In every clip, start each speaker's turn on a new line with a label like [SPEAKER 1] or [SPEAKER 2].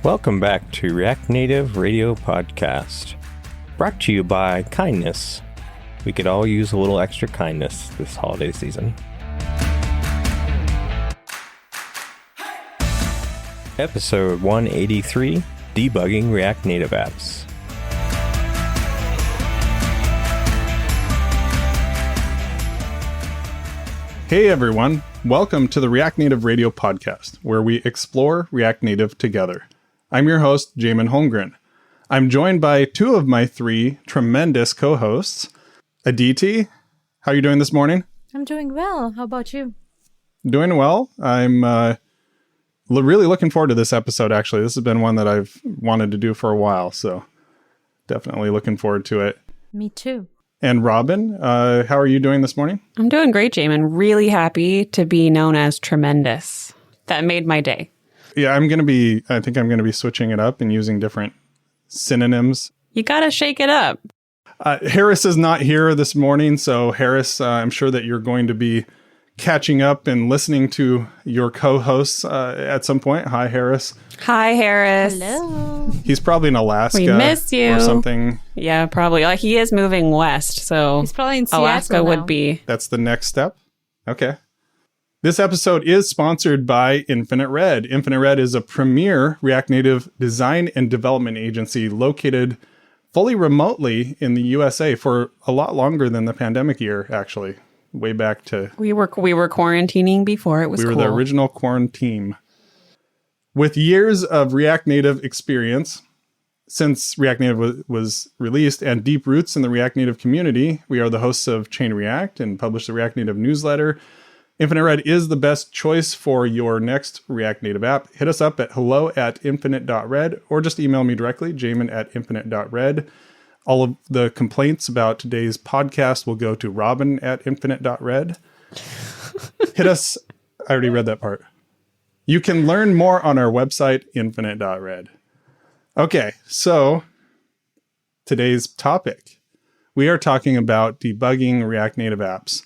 [SPEAKER 1] Welcome back to React Native Radio Podcast, brought to you by kindness. We could all use a little extra kindness this holiday season. Episode 183, Debugging React Native Apps.
[SPEAKER 2] Hey everyone, welcome to the React Native Radio Podcast, where we explore React Native together. I'm your host, Jamon Holmgren. I'm joined by two of my three tremendous co-hosts. Aditi, how are you doing this morning?
[SPEAKER 3] I'm doing well. How about you?
[SPEAKER 2] Doing well. I'm really looking forward to this episode, actually. This has been one that I've wanted to do for a while, so definitely looking forward to it.
[SPEAKER 3] Me too.
[SPEAKER 2] And Robin, how are you doing this morning?
[SPEAKER 4] I'm doing great, Jamon. Really happy to be known as tremendous. That made my day.
[SPEAKER 2] Yeah, I think I'm going to be switching it up and using different synonyms.
[SPEAKER 4] You got to shake it up.
[SPEAKER 2] Harris is not here this morning, so Harris, I'm sure that you're going to be catching up and listening to your co-hosts at some point. Hi, Harris.
[SPEAKER 4] Hi, Harris.
[SPEAKER 3] Hello.
[SPEAKER 2] He's probably in Alaska.
[SPEAKER 4] We miss you.
[SPEAKER 2] Or something.
[SPEAKER 4] Yeah, probably. Like, he is moving west, so
[SPEAKER 3] He's probably in Seattle
[SPEAKER 4] Alaska
[SPEAKER 3] now.
[SPEAKER 4] would be.
[SPEAKER 2] That's the next step. Okay. This episode is sponsored by Infinite Red. Infinite Red is a premier React Native design and development agency located fully remotely in the USA for a lot longer than the pandemic year, actually. Way back to...
[SPEAKER 4] We were quarantining before. It was
[SPEAKER 2] We were
[SPEAKER 4] cool.
[SPEAKER 2] the original quarantine. With years of React Native experience, since React Native was released, and deep roots in the React Native community, we are the hosts of Chain React and publish the React Native newsletter. Infinite Red is the best choice for your next React Native app. Hit us up at hello@infinite.red or just email me directly, jamin@infinite.red. All of the complaints about today's podcast will go to robin@infinite.red. Hit us. I already read that part. You can learn more on our website, infinite.red. Okay, so today's topic. We are talking about debugging React Native apps.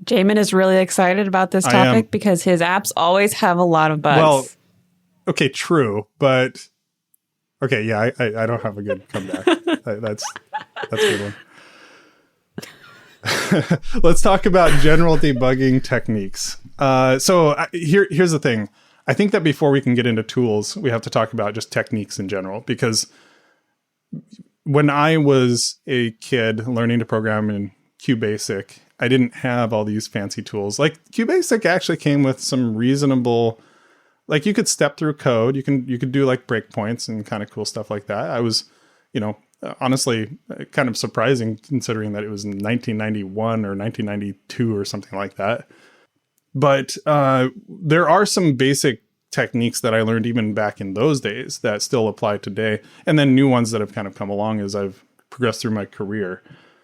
[SPEAKER 4] Jamon is really excited about this topic because his apps always have a lot of bugs.
[SPEAKER 2] Well, okay, true, but okay, yeah, I don't have a good comeback. That's a good one. Let's talk about general debugging techniques. Here's the thing. I think that before we can get into tools, we have to talk about just techniques in general, because when I was a kid learning to program in QBasic, I didn't have all these fancy tools. Like, QBasic actually came with some reasonable, like, you could step through code. You could do like breakpoints and kind of cool stuff like that. I was, honestly, kind of surprising considering that it was in 1991 or 1992 or something like that. But there are some basic techniques that I learned even back in those days that still apply today. And then new ones that have kind of come along as I've progressed through my career.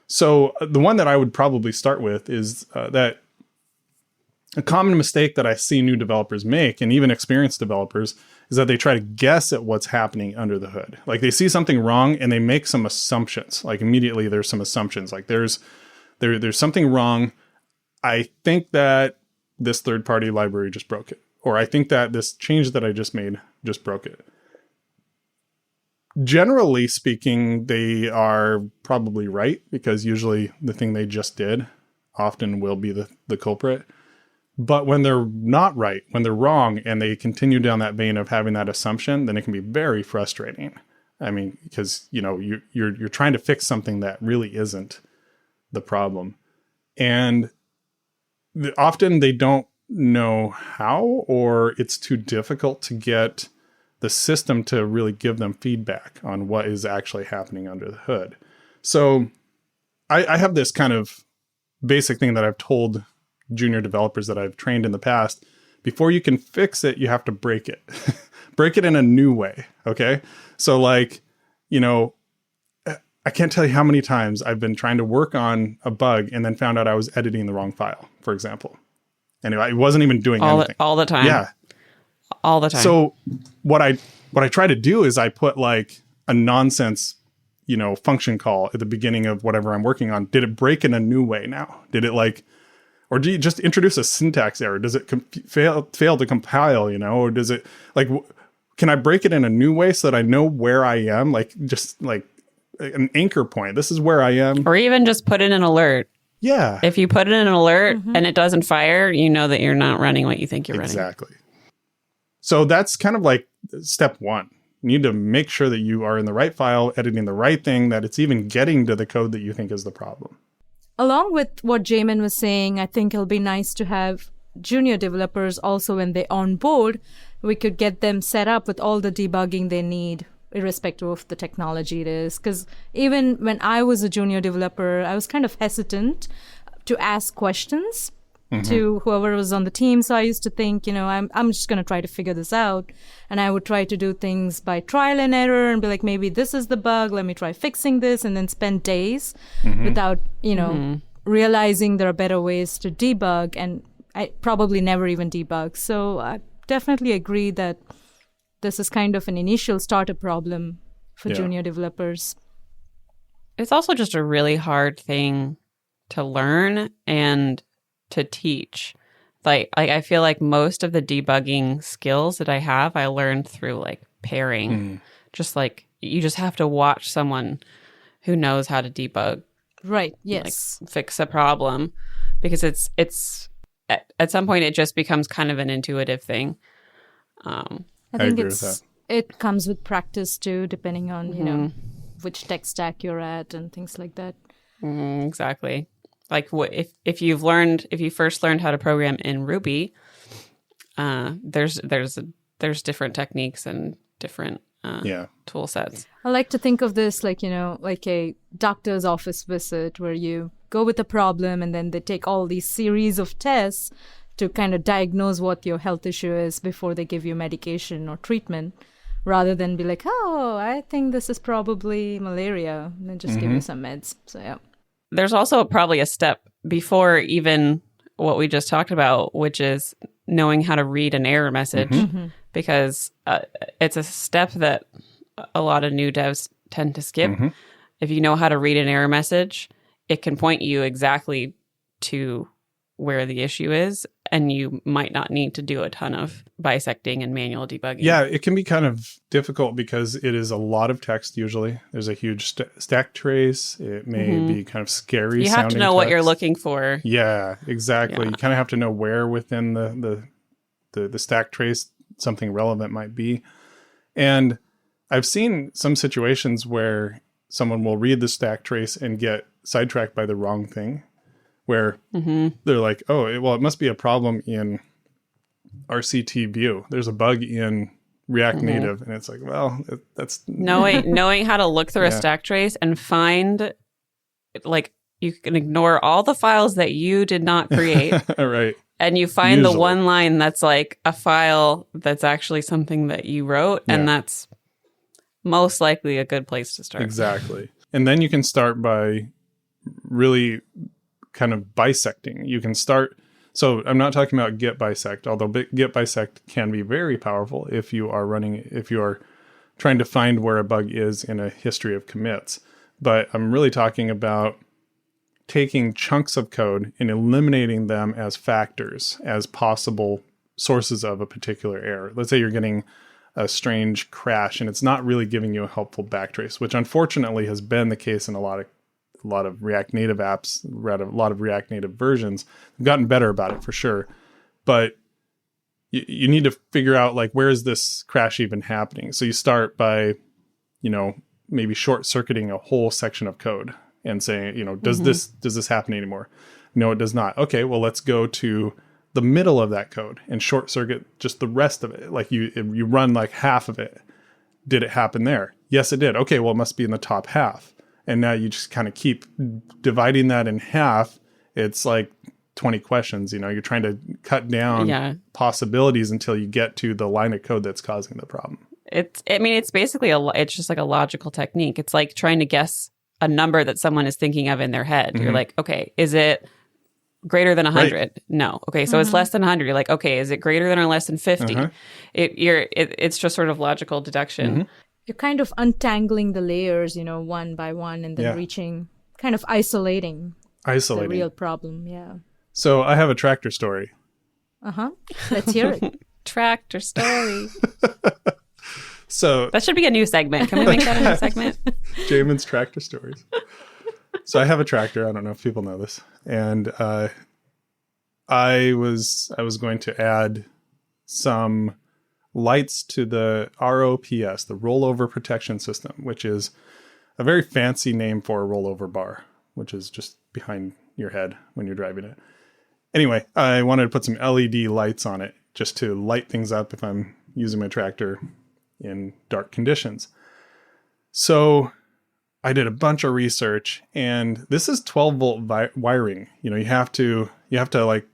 [SPEAKER 2] So the one that I would probably start with is that a common mistake that I see new developers make, and even experienced developers, is that they try to guess at what's happening under the hood. Like, they see something wrong and they make some assumptions. Like, immediately there's some assumptions. Like, there's something wrong. I think that this third-party library just broke it. Or I think that this change that I just made just broke it. Generally speaking, they are probably right, because usually the thing they just did often will be the culprit. But when they're not right, when they're wrong, and they continue down that vein of having that assumption, then it can be very frustrating. I mean, because you're trying to fix something that really isn't the problem, and often they don't know how, or it's too difficult to get the system to really give them feedback on what is actually happening under the hood. So I have this kind of basic thing that I've told junior developers that I've trained in the past. Before you can fix it, you have to break it. Break it in a new way, okay? So, like, I can't tell you how many times I've been trying to work on a bug and then found out I was editing the wrong file, for example. Anyway, I wasn't even doing anything.
[SPEAKER 4] All the time.
[SPEAKER 2] Yeah.
[SPEAKER 4] All the time.
[SPEAKER 2] So what I try to do is I put like a nonsense function call at the beginning of whatever I'm working on, did it break in a new way now? Did it or do you just introduce a syntax error? Does it fail to compile, or does it can I break it in a new way so that I know where I am? Just an anchor point. This is where I am.
[SPEAKER 4] Or even just put in an alert.
[SPEAKER 2] Yeah.
[SPEAKER 4] If you put in an alert and it doesn't fire, you know that you're not running what you think you're running.
[SPEAKER 2] Exactly. So that's kind of like step one. You need to make sure that you are in the right file, editing the right thing, that it's even getting to the code that you think is the problem.
[SPEAKER 3] Along with what Jamon was saying, I think it'll be nice to have junior developers also when they onboard. We could get them set up with all the debugging they need, irrespective of the technology it is. Because even when I was a junior developer, I was kind of hesitant to ask questions to whoever was on the team. So I used to think, I'm just going to try to figure this out. And I would try to do things by trial and error and be like, maybe this is the bug. Let me try fixing this, and then spend days without, realizing there are better ways to debug. And I probably never even debug. So I definitely agree that this is kind of an initial startup problem for junior developers.
[SPEAKER 4] It's also just a really hard thing to learn and to teach. I feel like most of the debugging skills that I have, I learned through pairing. Just you just have to watch someone who knows how to debug.
[SPEAKER 3] Right. Yes.
[SPEAKER 4] Fix a problem, because it's at some point it just becomes kind of an intuitive thing.
[SPEAKER 3] I think
[SPEAKER 2] agree with that.
[SPEAKER 3] It comes with practice too, depending on which tech stack you're at and things like that.
[SPEAKER 4] Exactly. If you first learned how to program in Ruby, there's different techniques and different tool sets.
[SPEAKER 3] I like to think of this like a doctor's office visit where you go with a problem and then they take all these series of tests to kind of diagnose what your health issue is before they give you medication or treatment, rather than be like, oh, I think this is probably malaria, and then just give you some meds. So, yeah.
[SPEAKER 4] There's also probably a step before even what we just talked about, which is knowing how to read an error message, because it's a step that a lot of new devs tend to skip. If you know how to read an error message, it can point you exactly to where the issue is, and you might not need to do a ton of bisecting and manual debugging.
[SPEAKER 2] Yeah, it can be kind of difficult because it is a lot of text usually. There's a huge stack trace. It may be kind of scary.
[SPEAKER 4] You have to know what you're looking for.
[SPEAKER 2] Yeah, exactly. Yeah. You kind of have to know where within the stack trace something relevant might be. And I've seen some situations where someone will read the stack trace and get sidetracked by the wrong thing, where they're like, oh, it must be a problem in RCT view. There's a bug in React Native. And it's like, well, that's...
[SPEAKER 4] Knowing how to look through a stack trace and find, you can ignore all the files that you did not create.
[SPEAKER 2] Right.
[SPEAKER 4] And you find the one line that's like a file that's actually something that you wrote. Yeah. And that's most likely a good place to start.
[SPEAKER 2] Exactly. And then you can start by really kind of bisecting. You can start. So I'm not talking about git bisect, although git bisect can be very powerful if you are trying to find where a bug is in a history of commits. But I'm really talking about taking chunks of code and eliminating them as factors, as possible sources of a particular error. Let's say you're getting a strange crash and it's not really giving you a helpful backtrace, which unfortunately has been the case in a lot of React Native apps, a lot of React Native versions. They've gotten better about it for sure. But you need to figure out where is this crash even happening? So you start by, maybe short circuiting a whole section of code and saying, does this happen anymore? No, it does not. Okay, well, let's go to the middle of that code and short circuit just the rest of it. You run half of it. Did it happen there? Yes, it did. Okay, well, it must be in the top half. And now you just kind of keep dividing that in half. It's 20 questions. You're trying to cut down possibilities until you get to the line of code that's causing the problem.
[SPEAKER 4] It's basically it's just like a logical technique. It's like trying to guess a number that someone is thinking of in their head. You're like, okay, is it greater than 100? Right. No. Okay, so it's less than 100. You're like, okay, is it greater than or less than 50? It's just sort of logical deduction.
[SPEAKER 3] You're kind of untangling the layers, one by one, and then reaching, kind of isolating the real problem. Yeah.
[SPEAKER 2] So I have a tractor story.
[SPEAKER 3] Let's hear it.
[SPEAKER 4] Tractor story.
[SPEAKER 2] So
[SPEAKER 4] that should be a new segment. Can we make that a new segment?
[SPEAKER 2] Jamon's tractor stories. So I have a tractor. I don't know if people know this, and I was going to add some lights to the ROPS, the rollover protection system, which is a very fancy name for a rollover bar, which is just behind your head when you're driving it. Anyway, I wanted to put some LED lights on it just to light things up if I'm using my tractor in dark conditions. So I did a bunch of research, and this is 12-volt wiring. You have to like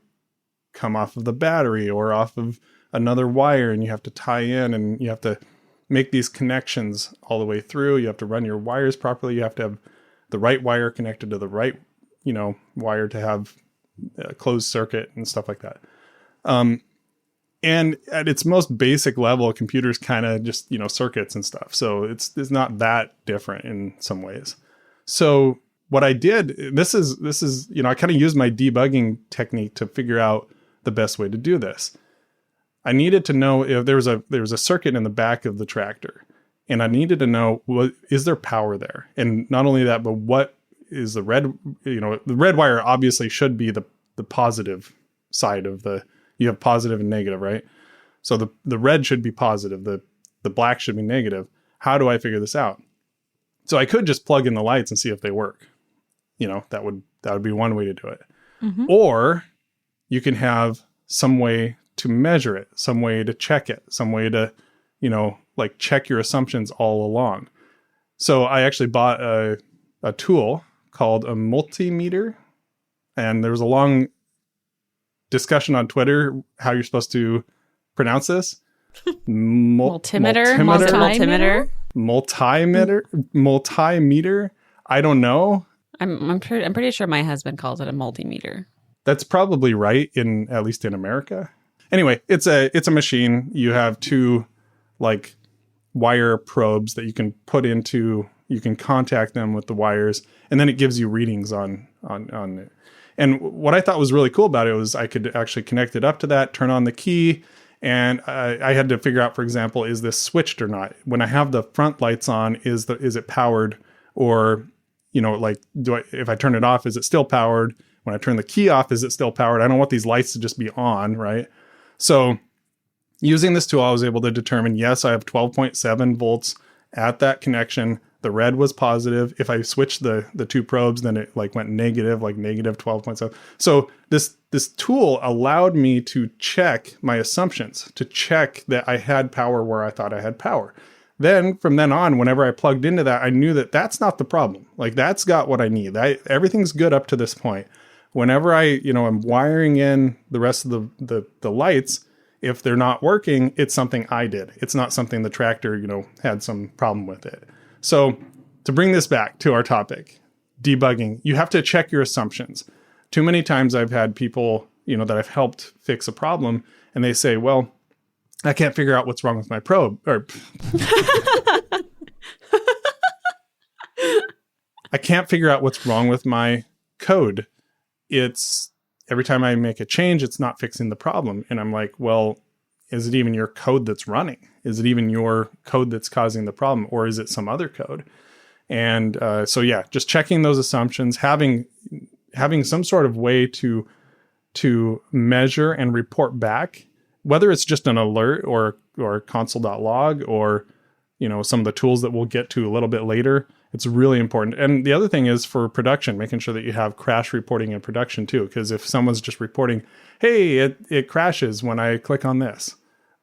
[SPEAKER 2] come off of the battery or off of another wire, and you have to tie in, and you have to make these connections all the way through. You have to run your wires properly. You have to have the right wire connected to the right, wire to have a closed circuit and stuff like that. And at its most basic level, computers kind of just, circuits and stuff. So it's not that different in some ways. So what I did, this is, I kind of used my debugging technique to figure out the best way to do this. I needed to know if there was a circuit in the back of the tractor, and I needed to know, is there power there? And not only that, but what is the red, the red wire obviously should be the positive side of you have positive and negative, right? So the red should be positive. The black should be negative. How do I figure this out? So I could just plug in the lights and see if they work. That would be one way to do it. Mm-hmm. Or you can have some way to measure it, some way to check it, some way to, check your assumptions all along. So I actually bought a tool called a multimeter, and there was a long discussion on Twitter how you're supposed to pronounce this.
[SPEAKER 4] Multimeter.
[SPEAKER 2] I don't know.
[SPEAKER 4] I'm pretty sure my husband calls it a multimeter.
[SPEAKER 2] That's probably right, at least in America. Anyway, it's a machine. You have two wire probes that you can put into. You can contact them with the wires, and then it gives you readings on it. And what I thought was really cool about it was I could actually connect it up to that, turn on the key, and I had to figure out, for example, is this switched or not? When I have the front lights on, is it powered? Or, if I turn it off, is it still powered? When I turn the key off, is it still powered? I don't want these lights to just be on, right? So using this tool, I was able to determine, yes, I have 12.7 volts at that connection. The red was positive. If I switched the two probes, then it went negative, negative 12.7. So this tool allowed me to check my assumptions, to check that I had power where I thought I had power. Then from then on, whenever I plugged into that, I knew that that's not the problem. That's got what I need. Everything's good up to this point. Whenever I'm wiring in the rest of the lights, if they're not working, it's something I did. It's not something the tractor, had some problem with it. So to bring this back to our topic, debugging, you have to check your assumptions. Too many times I've had people, that I've helped fix a problem, and they say, well, I can't figure out what's wrong with my probe. Or I can't figure out what's wrong with my code. It's every time I make a change, it's not fixing the problem. And I'm like, well, is it even your code that's running? Is it even your code that's causing the problem? Or is it some other code? And just checking those assumptions, having some sort of way to measure and report back, whether it's just an alert or console.log or, some of the tools that we'll get to a little bit later. It's really important. And the other thing is for production, making sure that you have crash reporting in production too. Because if someone's just reporting, hey, it crashes when I click on this,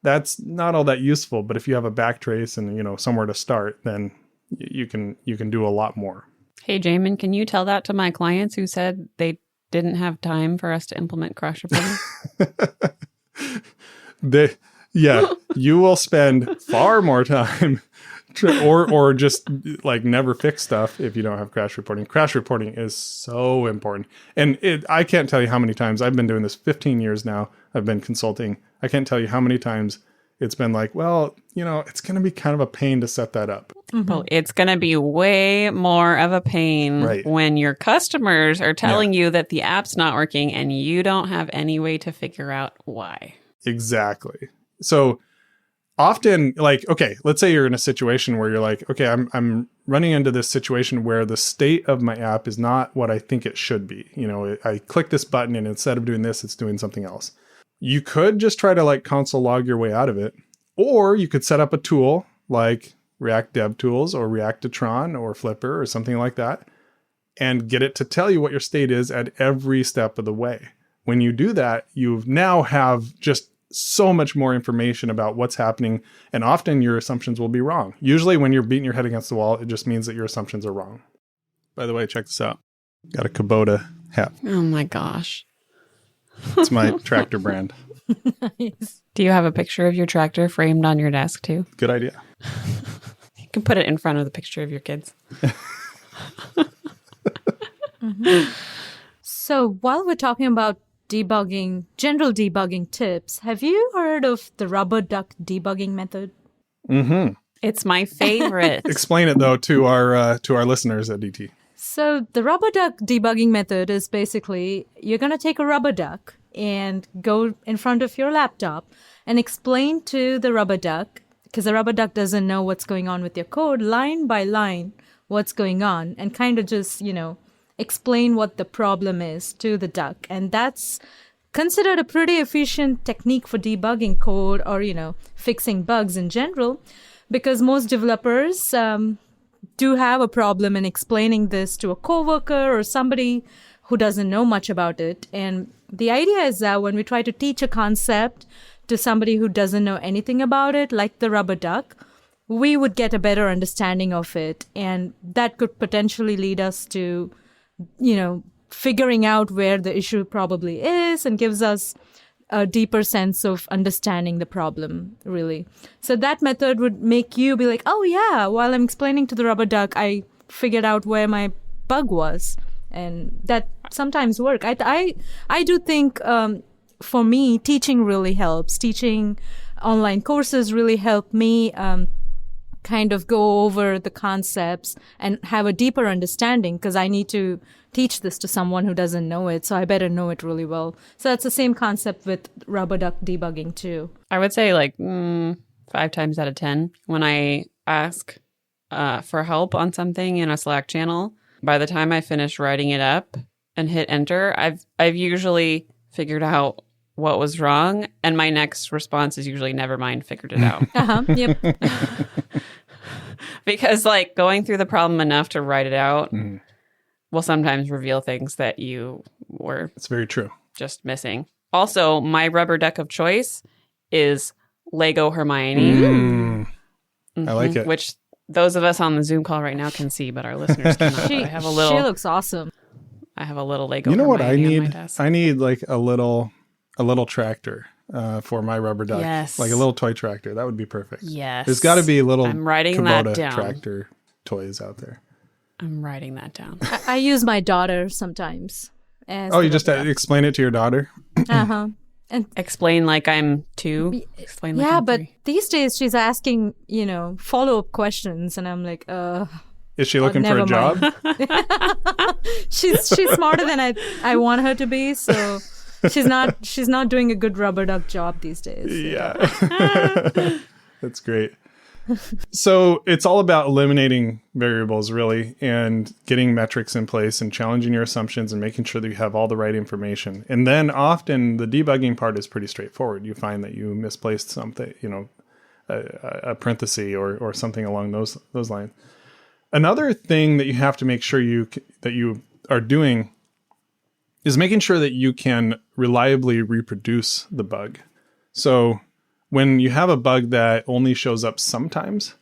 [SPEAKER 2] that's not all that useful. But if you have a backtrace and, somewhere to start, then you can do a lot more.
[SPEAKER 4] Hey, Jamon, can you tell that to my clients who said they didn't have time for us to implement crash reporting? You will spend far more time or just never fix stuff if you don't have crash reporting. Crash reporting is so important. And I can't tell you how many times I've been doing this 15 years now. I've been consulting. I can't tell you how many times
[SPEAKER 2] it's been like, well, it's going to be kind of a pain to set that up.
[SPEAKER 4] Well, it's going to be way more of a pain when your customers are telling you that the app's not working and you don't have any way to figure out why.
[SPEAKER 2] Exactly. So often, like, okay, let's say you're in a situation where you're like, okay, I'm running into this situation where the state of my app is not what I think it should be. I click this button and instead of doing this, it's doing something else. You could just try to like console log your way out of it, or you could set up a tool like React DevTools or Reactatron or Flipper or something like that and get it to tell you what your state is at every step of the way. When you do that, you now have just so much more information about what's happening, and often your assumptions will be wrong. Usually when you're beating your head against the wall, it just means that your assumptions are wrong. By the way, check this out. Got a Kubota hat.
[SPEAKER 4] Oh my gosh.
[SPEAKER 2] It's my tractor brand.
[SPEAKER 3] Nice.
[SPEAKER 4] Do you have a picture of your tractor framed on your desk too?
[SPEAKER 2] Good idea.
[SPEAKER 4] You can put it in front of the picture of your kids.
[SPEAKER 3] So while we're talking about debugging, general debugging tips, have you heard of the rubber duck debugging method?
[SPEAKER 2] Mm-hmm.
[SPEAKER 4] It's my favorite.
[SPEAKER 2] Explain it though to our listeners at DT.
[SPEAKER 3] So the rubber duck debugging method is basically you're going to take a rubber duck and go in front of your laptop and explain to the rubber duck, because the rubber duck doesn't know what's going on with your code, line by line, what's going on, and kind of just, explain what the problem is to the duck. And that's considered a pretty efficient technique for debugging code or, fixing bugs in general, because most developers do have a problem in explaining this to a coworker or somebody who doesn't know much about it. And the idea is that when we try to teach a concept to somebody who doesn't know anything about it, like the rubber duck, we would get a better understanding of it. And that could potentially lead us to, figuring out where the issue probably is and gives us a deeper sense of understanding the problem, really. So that method would make you be like, oh yeah, while I'm explaining to the rubber duck, I figured out where my bug was. And that sometimes work. I do think for me, teaching really helps. Teaching online courses really help me kind of go over the concepts and have a deeper understanding, because I need to teach this to someone who doesn't know it. So I better know it really well. So that's the same concept with rubber duck debugging too.
[SPEAKER 4] I would say like 5 times out of 10, when I ask for help on something in a Slack channel, by the time I finish writing it up and hit enter, I've usually figured out what was wrong, and my next response is usually never mind, figured it out.
[SPEAKER 3] Yep.
[SPEAKER 4] Because like going through the problem enough to write it out will sometimes reveal things that you were
[SPEAKER 2] It's very true.
[SPEAKER 4] just missing. Also, my rubber duck of choice is Lego Hermione.
[SPEAKER 2] I like it.
[SPEAKER 4] Which those of us on the Zoom call right now can see, but our listeners cannot.
[SPEAKER 3] She looks awesome.
[SPEAKER 4] I have a little Lego.
[SPEAKER 2] You know what I
[SPEAKER 4] Hermione on my
[SPEAKER 2] need?
[SPEAKER 4] desk.
[SPEAKER 2] I need like a little tractor for my rubber duck.
[SPEAKER 4] Yes.
[SPEAKER 2] Like a little toy tractor. That would be perfect.
[SPEAKER 4] Yes.
[SPEAKER 2] There's got to be little
[SPEAKER 4] I'm writing
[SPEAKER 2] Kubota
[SPEAKER 4] that down.
[SPEAKER 2] tractor toys out there.
[SPEAKER 4] I'm writing that down.
[SPEAKER 3] I use my daughter sometimes. As
[SPEAKER 2] Oh,
[SPEAKER 3] the
[SPEAKER 2] you just
[SPEAKER 3] rubber duck.
[SPEAKER 2] explain it to your daughter?
[SPEAKER 3] And
[SPEAKER 4] Explain like I'm 2. Explain like
[SPEAKER 3] yeah,
[SPEAKER 4] I'm
[SPEAKER 3] but
[SPEAKER 4] 3.
[SPEAKER 3] these days she's asking, follow-up questions, and I'm like,
[SPEAKER 2] Is she looking for
[SPEAKER 3] never
[SPEAKER 2] a job?
[SPEAKER 3] she's smarter than I want her to be, so she's not doing a good rubber duck job these days.
[SPEAKER 2] Yeah. That's great. So it's all about eliminating variables, really, and getting metrics in place and challenging your assumptions and making sure that you have all the right information. And then often the debugging part is pretty straightforward. You find that you misplaced something, a parenthesis or something along those lines. Another thing that you have to make sure that you are doing is making sure that you can reliably reproduce the bug. So when you have a bug that only shows up sometimes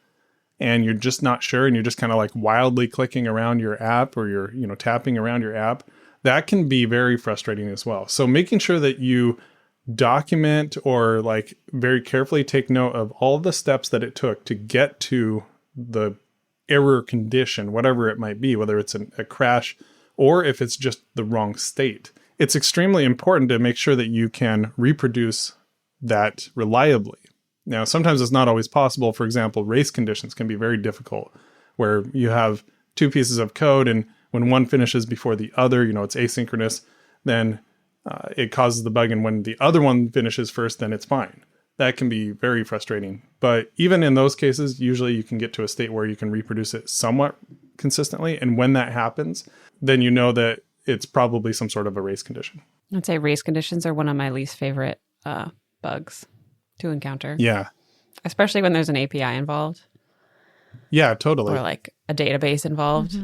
[SPEAKER 2] and you're just not sure and you're just kind of like wildly clicking around your app or you're, tapping around your app, that can be very frustrating as well. So making sure that you document or like very carefully take note of all the steps that it took to get to the error condition, whatever it might be, whether it's a crash or if it's just the wrong state. It's extremely important to make sure that you can reproduce that reliably. Now, sometimes it's not always possible. For example, race conditions can be very difficult, where you have two pieces of code, and when one finishes before the other, it's asynchronous, then it causes the bug. And when the other one finishes first, then it's fine. That can be very frustrating. But even in those cases, usually you can get to a state where you can reproduce it somewhat consistently. And when that happens, then you know that it's probably some sort of a race condition.
[SPEAKER 4] I'd say race conditions are one of my least favorite bugs to encounter.
[SPEAKER 2] Yeah.
[SPEAKER 4] Especially when there's an API involved.
[SPEAKER 2] Yeah, totally.
[SPEAKER 4] Or like a database involved.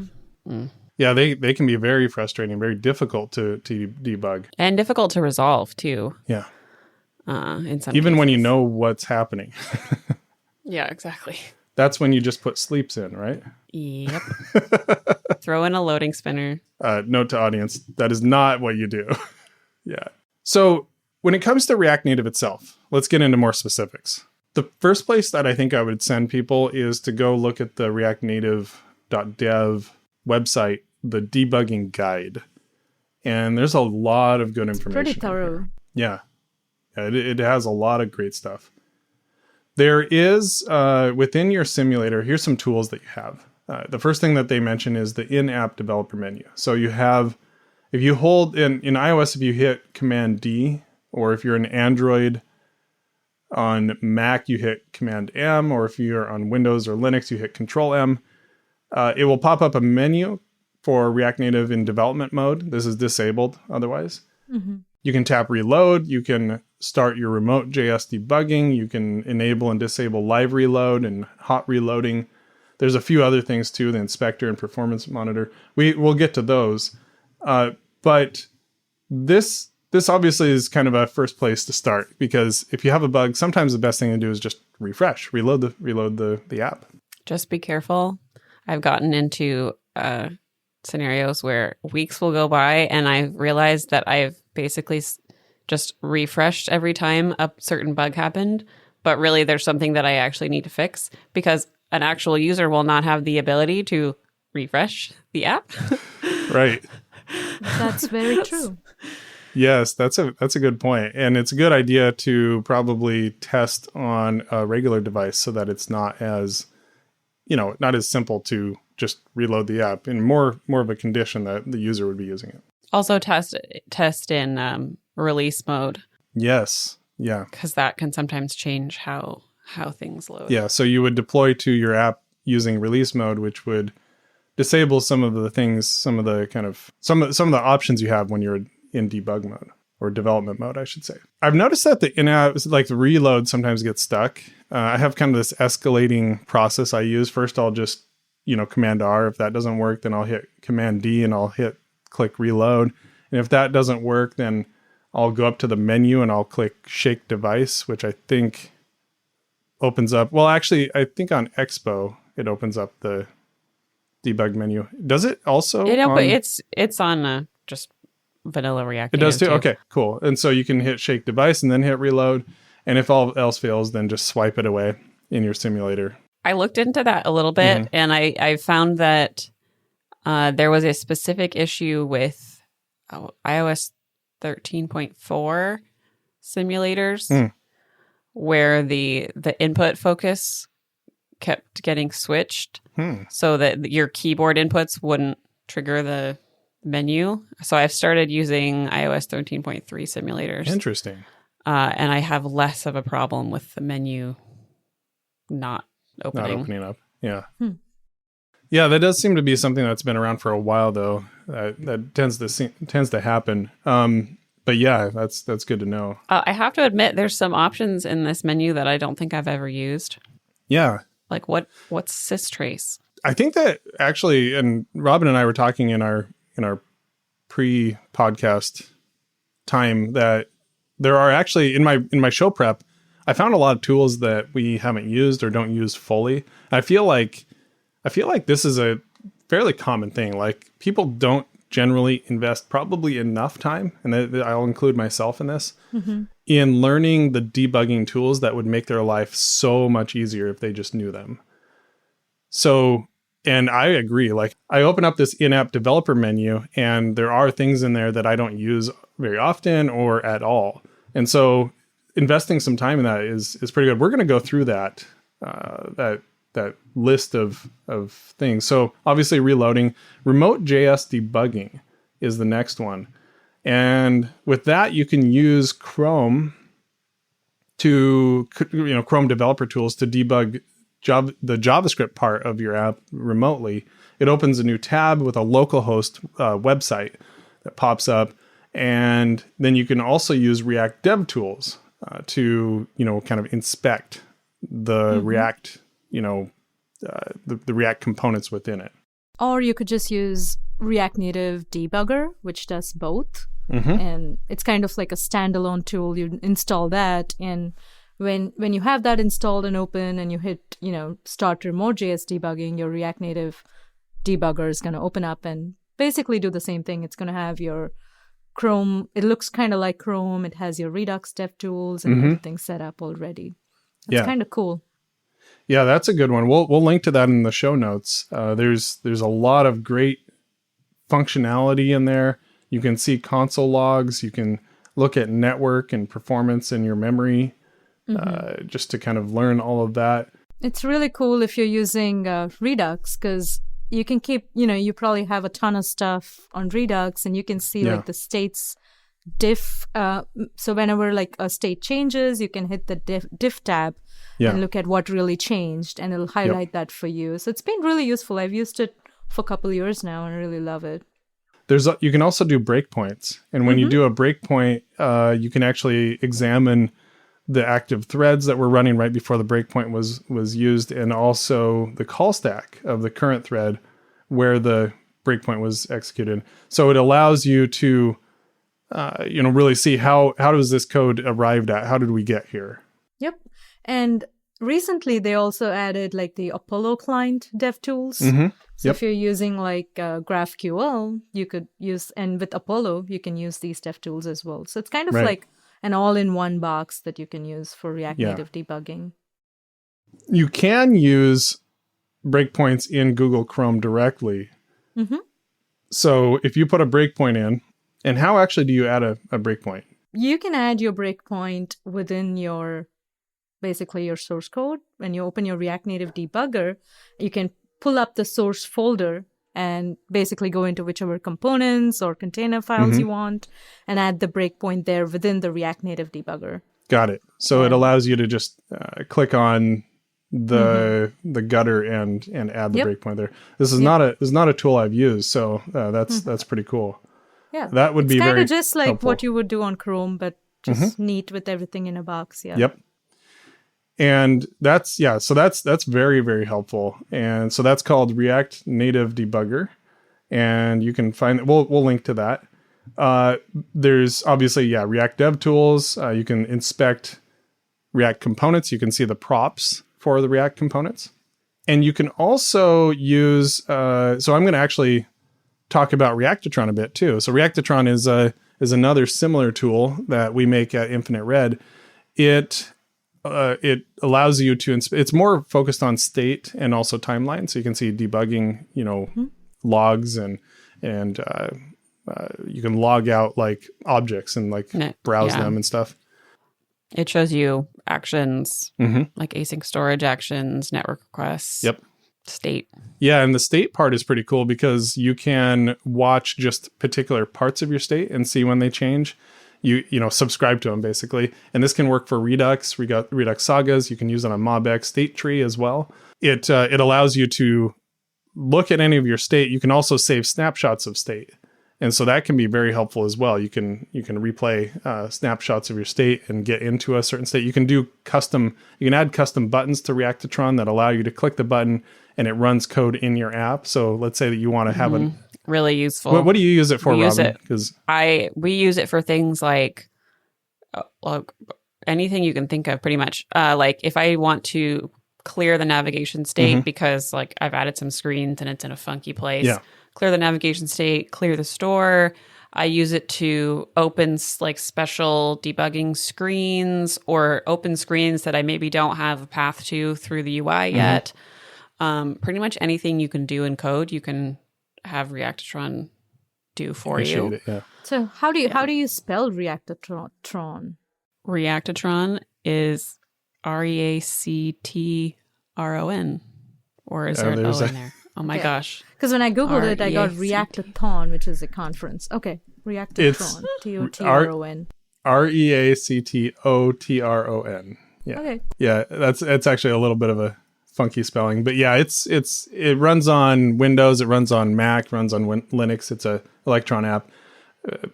[SPEAKER 2] Yeah, they can be very frustrating, very difficult to debug.
[SPEAKER 4] And difficult to resolve too.
[SPEAKER 2] Yeah.
[SPEAKER 4] In some
[SPEAKER 2] Even when you
[SPEAKER 4] cases.
[SPEAKER 2] know what's happening.
[SPEAKER 4] Yeah, exactly.
[SPEAKER 2] That's when you just put sleeps in, right?
[SPEAKER 4] Yep. Throw in a loading spinner.
[SPEAKER 2] Note to audience, that is not what you do. Yeah. So when it comes to React Native itself, let's get into more specifics. The first place that I think I would send people is to go look at the reactnative.dev website, the debugging guide. And there's a lot of good information.
[SPEAKER 3] Pretty thorough.
[SPEAKER 2] Yeah. It has a lot of great stuff. There is, within your simulator, here's some tools that you have. The first thing that they mention is the in-app developer menu. So you have, if you hold, in iOS, if you hit Command D, or if you're an Android, on Mac, you hit Command M, or if you're on Windows or Linux, you hit Control M. It will pop up a menu for React Native in development mode. This is disabled otherwise.
[SPEAKER 3] Mm-hmm.
[SPEAKER 2] You can tap reload. You can start your remote JS debugging. You can enable and disable live reload and hot reloading. There's a few other things too, the inspector and performance monitor. We'll get to those. But this obviously is kind of a first place to start, because if you have a bug, sometimes the best thing to do is just refresh, reload the app.
[SPEAKER 4] Just be careful. I've gotten into scenarios where weeks will go by and I've realized that I've basically just refreshed every time a certain bug happened, but really there's something that I actually need to fix, because an actual user will not have the ability to refresh the app.
[SPEAKER 2] Right.
[SPEAKER 3] That's very true.
[SPEAKER 2] Yes, that's a good point. And it's a good idea to probably test on a regular device so that it's not as, not as simple to just reload the app, in more of a condition that the user would be using it.
[SPEAKER 4] Also test in release mode.
[SPEAKER 2] Yes. Yeah.
[SPEAKER 4] Because that can sometimes change how things load.
[SPEAKER 2] Yeah. So you would deploy to your app using release mode, which would disable some of the things, some of the options you have when you're in debug mode, or development mode, I should say. I've noticed that the in-app, like the reload, sometimes gets stuck. I have kind of this escalating process I use. First, I'll just, Command R. If that doesn't work, then I'll hit Command D and I'll click reload. And if that doesn't work, then I'll go up to the menu and I'll click Shake Device, which I think opens up. Well, actually, I think on Expo, it opens up the debug menu. Does it also?
[SPEAKER 4] It's on just vanilla React.
[SPEAKER 2] It does too? Okay, cool. And so you can hit Shake Device and then hit reload. And if all else fails, then just swipe it away in your simulator.
[SPEAKER 4] I looked into that a little bit, and I found that there was a specific issue with iOS 13.4 simulators where the input focus kept getting switched so that your keyboard inputs wouldn't trigger the menu. So I've started using iOS 13.3 simulators.
[SPEAKER 2] Interesting.
[SPEAKER 4] And I have less of a problem with the menu not opening
[SPEAKER 2] up. Yeah. Yeah, that does seem to be something that's been around for a while, though. That tends to happen. But yeah, that's good to know.
[SPEAKER 4] I have to admit, there's some options in this menu that I don't think I've ever used.
[SPEAKER 2] Yeah.
[SPEAKER 4] Like what's systrace?
[SPEAKER 2] I think that actually, and Robin and I were talking in our pre-podcast time, that there are actually in my show prep, I found a lot of tools that we haven't used or don't use fully. I feel like this is a fairly common thing. Like, people don't generally invest probably enough time, and I'll include myself in this, in learning the debugging tools that would make their life so much easier if they just knew them. So, and I agree, like, I open up this in-app developer menu and there are things in there that I don't use very often or at all. And so investing some time in that is pretty good. We're going to go through that list of things. So obviously reloading, remote JS debugging is the next one. And with that, you can use Chrome Chrome developer tools to debug the JavaScript part of your app remotely. It opens a new tab with a localhost website that pops up. And then you can also use React Dev Tools to, kind of inspect the React, the React components within it.
[SPEAKER 3] Or you could just use React Native Debugger, which does both. And it's kind of like a standalone tool. You install that, and when you have that installed and open and you hit, start remote JS debugging, your React Native debugger is going to open up and basically do the same thing. It's going to have your Chrome. It looks kind of like Chrome. It has your Redux dev tools and everything set up already. It's kind of cool.
[SPEAKER 2] Yeah, that's a good one. We'll link to that in the show notes. There's a lot of great functionality in there. You can see console logs. You can look at network and performance in your memory, just to kind of learn all of that.
[SPEAKER 3] It's really cool if you're using Redux, because you can keep, you probably have a ton of stuff on Redux, and you can see like the states diff. So whenever like a state changes, you can hit the diff tab and look at what really changed, and it'll highlight that for you. So it's been really useful. I've used it for a couple of years now and I really love it.
[SPEAKER 2] You can also do breakpoints. And when you do a breakpoint, you can actually examine the active threads that were running right before the breakpoint was used, and also the call stack of the current thread where the breakpoint was executed. So it allows you to, really see how does this code arrived at? How did we get here? Yep.
[SPEAKER 3] And recently they also added like the Apollo client dev tools. So if you're using like GraphQL, you could use, and with Apollo, you can use these dev tools as well. So it's kind of like an all-in-one box that you can use for React Native debugging.
[SPEAKER 2] You can use breakpoints in Google Chrome directly. So if you put a breakpoint in, and how actually do you add a breakpoint?
[SPEAKER 3] You can add your breakpoint within basically your source code. When you open your React Native debugger, you can pull up the source folder and basically go into whichever components or container files you want and add the breakpoint there within the React Native debugger.
[SPEAKER 2] Got it. So it allows you to just click on the gutter and add the breakpoint there. This is not a tool I've used, so that's pretty cool.
[SPEAKER 3] Yeah,
[SPEAKER 2] that would be
[SPEAKER 3] kind
[SPEAKER 2] very
[SPEAKER 3] of just like
[SPEAKER 2] helpful.
[SPEAKER 3] what you would do on Chrome, but just neat with everything in a box. Yeah.
[SPEAKER 2] Yep. And that's very, very helpful. And so that's called React Native Debugger. And you can find, we'll link to that. There's obviously, React Dev Tools. You can inspect React components. You can see the props for the React components. And you can also use, so I'm going to actually talk about Reactotron a bit too. So Reactotron is another similar tool that we make at Infinite Red. It allows you to, it's more focused on state and also timeline. So you can see debugging, logs and you can log out like objects and like browse them and stuff.
[SPEAKER 4] It shows you actions, like async storage actions, network requests.
[SPEAKER 2] Yep.
[SPEAKER 4] State.
[SPEAKER 2] Yeah, and the state part is pretty cool because you can watch just particular parts of your state and see when they change. You subscribe to them basically. And this can work for Redux. We got Redux sagas. You can use it on MobX state tree as well. It allows you to look at any of your state. You can also save snapshots of state. And so that can be very helpful as well. You can replay snapshots of your state and get into a certain state. You can add custom buttons to Reactotron that allow you to click the button and it runs code in your app. So let's say that you want to have
[SPEAKER 4] really useful.
[SPEAKER 2] What do you use it for, Robin?
[SPEAKER 4] We use it for things like anything you can think of, pretty much. Like if I want to clear the navigation state because like I've added some screens and it's in a funky place. Yeah. Clear the navigation state, clear the store. I use it to open like special debugging screens or open screens that I maybe don't have a path to through the UI yet. Pretty much anything you can do in code, you can have Reactotron do for you.
[SPEAKER 2] It, yeah.
[SPEAKER 3] So how do you spell Reactotron?
[SPEAKER 4] Reactatron is Reactron, or is there an O in there? Oh my gosh.
[SPEAKER 3] Because when I Googled it, I got
[SPEAKER 4] R-E-A-C-T.
[SPEAKER 3] Reactathon, which is a conference. Okay. Reactatron. T-O-T-R-O-N.
[SPEAKER 2] Reactotron. Yeah.
[SPEAKER 3] Okay.
[SPEAKER 2] Yeah, it's actually a little bit of a funky spelling, but yeah, it runs on Windows, it runs on Mac, runs on Linux. It's a Electron app.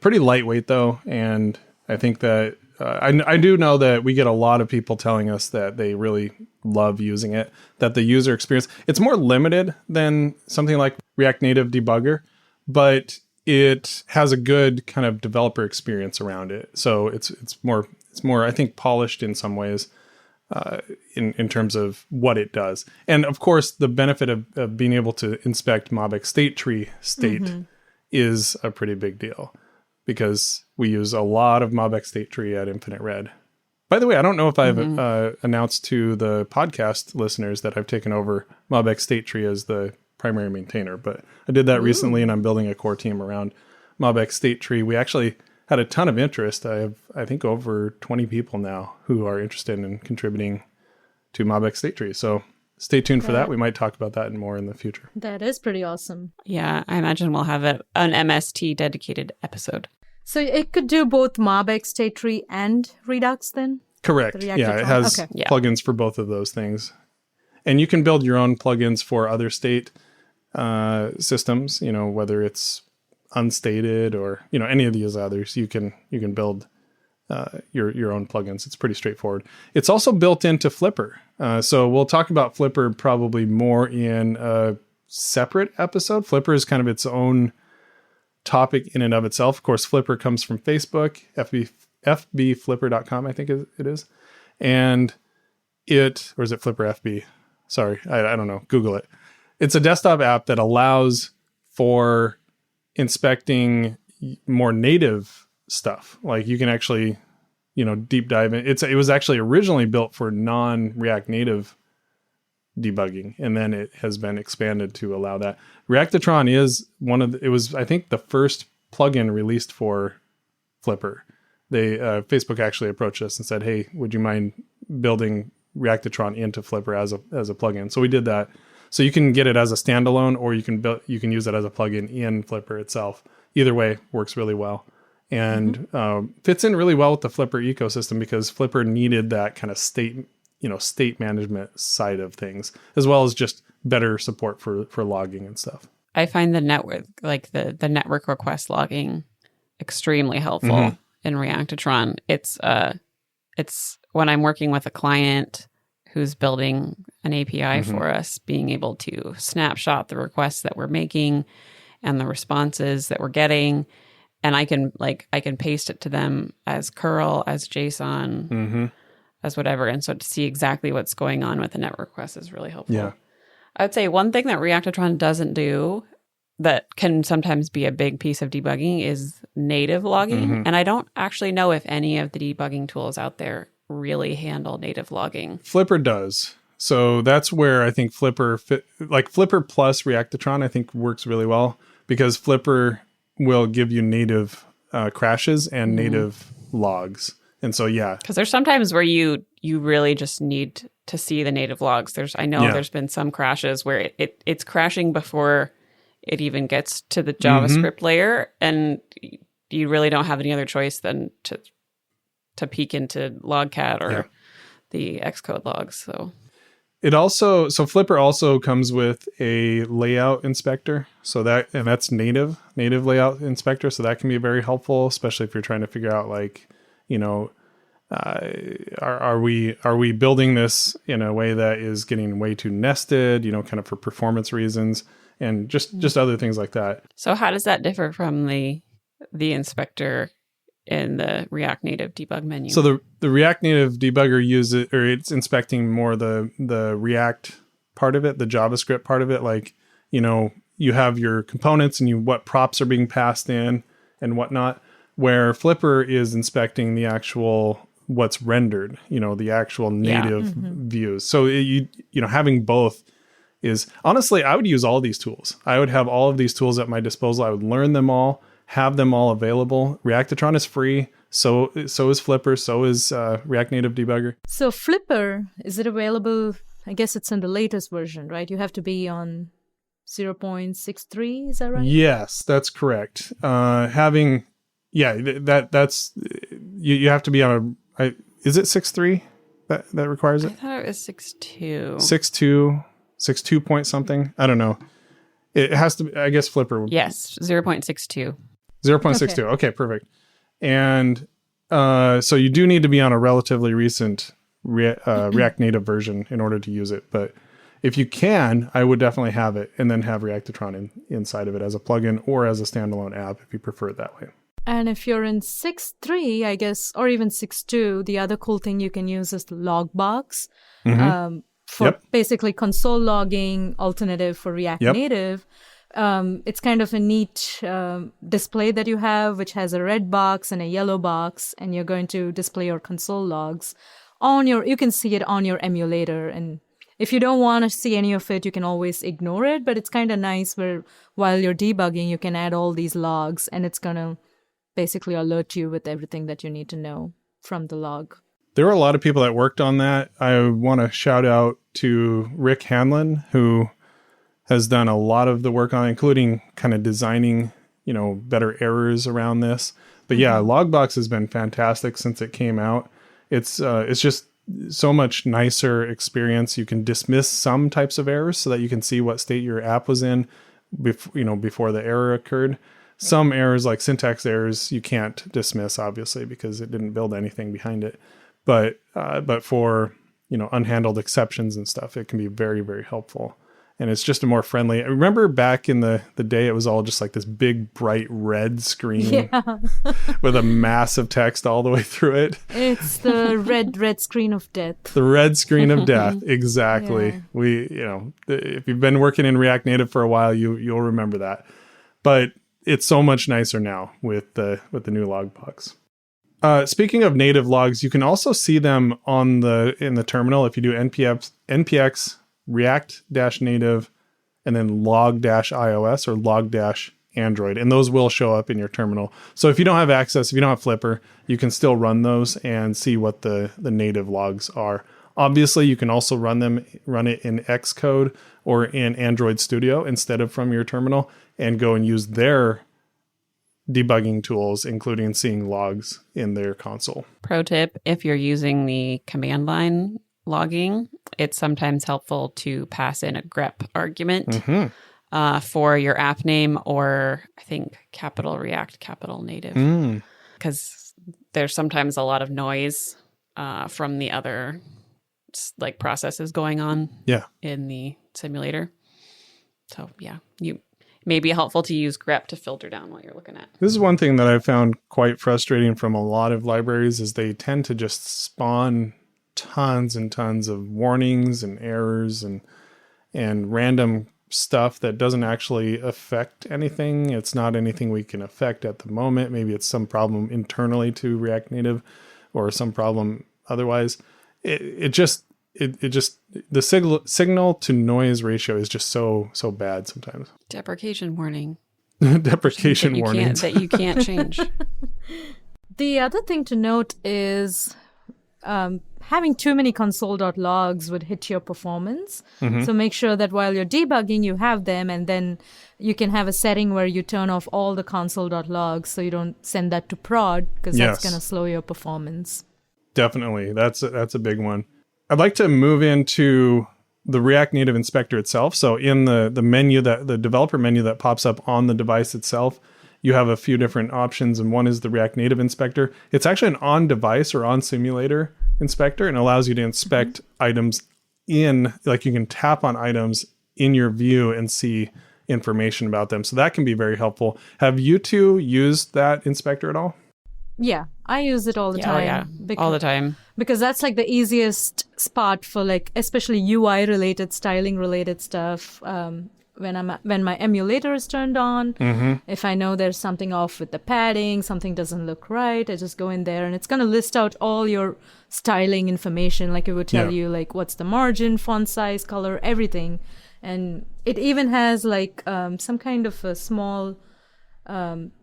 [SPEAKER 2] Pretty lightweight though, and I think that I do know that we get a lot of people telling us that they really love using it, that the user experience, it's more limited than something like React Native Debugger, but it has a good kind of developer experience around it. So it's more I think polished in some ways in terms of what it does. And of course, the benefit of being able to inspect MobX state tree state is a pretty big deal, because we use a lot of MobX state tree at Infinite Red. By the way, I don't know if I've announced to the podcast listeners that I've taken over MobX state tree as the primary maintainer, but I did that recently, and I'm building a core team around MobX state tree. We actually had a ton of interest. I have, I think, over 20 people now who are interested in contributing to MobX state tree. So stay tuned for that. We might talk about that more in the future.
[SPEAKER 3] That is pretty awesome.
[SPEAKER 4] Yeah, I imagine we'll have an MST dedicated episode.
[SPEAKER 3] So it could do both MobX state tree and Redux then?
[SPEAKER 2] Correct. Yeah, it has plugins for both of those things. And you can build your own plugins for other state systems, whether it's unstated or, any of these others. You can build your own plugins. It's pretty straightforward. It's also built into Flipper. So we'll talk about Flipper probably more in a separate episode. Flipper is kind of its own topic in and of itself. Of course, Flipper comes from Facebook, fbflipper.com, I think it is. And or is it Flipper FB? Sorry, I don't know. Google it. It's a desktop app that allows for inspecting more native stuff. Like you can actually, deep dive in. It was actually originally built for non-React Native debugging, and then it has been expanded to allow that. Reactatron is it was, I think, the first plugin released for Flipper. Facebook actually approached us and said, "Hey, would you mind building Reactatron into Flipper as a plugin?" So we did that. So you can get it as a standalone, or you can use it as a plugin in Flipper itself. Either way works really well, and fits in really well with the Flipper ecosystem, because Flipper needed that kind of state management side of things, as well as just better support for logging and stuff.
[SPEAKER 4] I find the network, like the network request logging, extremely helpful in Reactatron. It's when I'm working with a client who's building an API for us, being able to snapshot the requests that we're making and the responses that we're getting, and I can paste it to them as curl, as JSON, as whatever, and so to see exactly what's going on with the net request is really helpful.
[SPEAKER 2] Yeah.
[SPEAKER 4] I would say one thing that Reactatron doesn't do that can sometimes be a big piece of debugging is native logging, and I don't actually know if any of the debugging tools out there really handle native logging.
[SPEAKER 2] Flipper does. So that's where I think Flipper Flipper plus Reactatron, I think works really well, because Flipper will give you native crashes and native logs. And so, because
[SPEAKER 4] there's sometimes where you really just need to see the native logs. There's been some crashes where it's crashing before it even gets to the JavaScript layer, and you really don't have any other choice than to peek into Logcat or the Xcode logs. So Flipper also comes with a layout inspector. And that's native layout inspector. So that can be very helpful, especially if you're trying to figure out are we building this in a way that is getting way too nested, kind of for performance reasons, and just other things like that. So how does that differ from the inspector in the React Native debug menu?
[SPEAKER 2] So the React Native debugger it's inspecting more the React part of it, the JavaScript part of it. Like, you have your components and what props are being passed in and whatnot, where Flipper is inspecting the actual what's rendered, the actual native views. So having both is, honestly, I would use all these tools. I would have all of these tools at my disposal. I would learn them all, have them all available. Reactatron is free. So is Flipper. So is React Native Debugger.
[SPEAKER 3] So Flipper, is it available? I guess it's in the latest version, right? You have to be on 0.63, is that right?
[SPEAKER 2] Yes, that's correct. That's you have to be on is it 6.3 that requires it?
[SPEAKER 4] I thought it was 6.2.
[SPEAKER 2] 6.2 point something. I don't know. It has to be, I guess Flipper.
[SPEAKER 4] Yes, 0.62.
[SPEAKER 2] 0.62. Okay, perfect. And so you do need to be on a relatively recent React Native version in order to use it. But if you can, I would definitely have it and then have Reactatron inside of it as a plugin or as a standalone app if you prefer it that way.
[SPEAKER 3] And if you're in 6.3, I guess, or even 6.2, the other cool thing you can use is Logbox for basically console logging alternative for React Native. It's kind of a neat display that you have, which has a red box and a yellow box, and you're going to display your console logs you can see it on your emulator. And if you don't want to see any of it, you can always ignore it, but it's kind of nice where while you're debugging, you can add all these logs and it's going to basically alert you with everything that you need to know from the log.
[SPEAKER 2] There were a lot of people that worked on that. I want to shout out to Rick Hanlon, who has done a lot of the work on it, including kind of designing, better errors around this. But yeah, Logbox has been fantastic since it came out. It's just so much nicer experience. You can dismiss some types of errors so that you can see what state your app was in before the error occurred. Some errors like syntax errors you can't dismiss, obviously, because it didn't build anything behind it. But for unhandled exceptions and stuff, it can be very, very helpful. And it's just a more friendly. I remember back in the day, it was all just like this big, bright red screen with a massive text all the way through it.
[SPEAKER 3] It's the red screen of death.
[SPEAKER 2] The red screen of death, exactly. Yeah. If you've been working in React Native for a while, you'll remember that. But it's so much nicer now with the new Logbox. Speaking of native logs, you can also see them in the terminal if you do npx react-native and then log-iOS or log-android, and those will show up in your terminal. So if you don't have access, if you don't have Flipper, you can still run those and see what the native logs are. Obviously, you can also run it in Xcode or in Android Studio instead of from your terminal and go and use their debugging tools, including seeing logs in their console.
[SPEAKER 4] Pro tip, if you're using the command line logging, it's sometimes helpful to pass in a grep argument for your app name, or I think capital React, capital Native, because there's sometimes a lot of noise from the other processes going on in the simulator. So you may be helpful to use grep to filter down what you're looking at.
[SPEAKER 2] This is one thing that I found quite frustrating from a lot of libraries is they tend to just spawn tons and tons of warnings and errors and random stuff that doesn't actually affect anything. It's not anything we can affect at the moment. Maybe it's some problem internally to React Native or some problem otherwise. The signal to noise ratio is just so bad sometimes.
[SPEAKER 4] Deprecation warning.
[SPEAKER 2] Deprecation warnings
[SPEAKER 4] that you can't change.
[SPEAKER 3] The other thing to note is having too many console.logs would hit your performance. So make sure that while you're debugging, you have them, and then you can have a setting where you turn off all the console.logs so you don't send that to prod, because that's going to slow your performance.
[SPEAKER 2] Definitely. That's a big one. I'd like to move into the React Native inspector itself. So in the menu, the developer menu that pops up on the device itself, you have a few different options, and one is the React Native inspector. It's actually an on-device or on-simulator inspector, and allows you to inspect items you can tap on items in your view and see information about them. So that can be very helpful. Have you two used that inspector at all?
[SPEAKER 3] Yeah, I use it all the time.
[SPEAKER 4] All the time.
[SPEAKER 3] Because that's the easiest spot for especially UI related, styling related stuff. When my emulator is turned on, if I know there's something off with the padding, something doesn't look right, I just go in there and it's going to list out all your styling information. It would tell you what's the margin, font size, color, everything. And it even has some kind of a small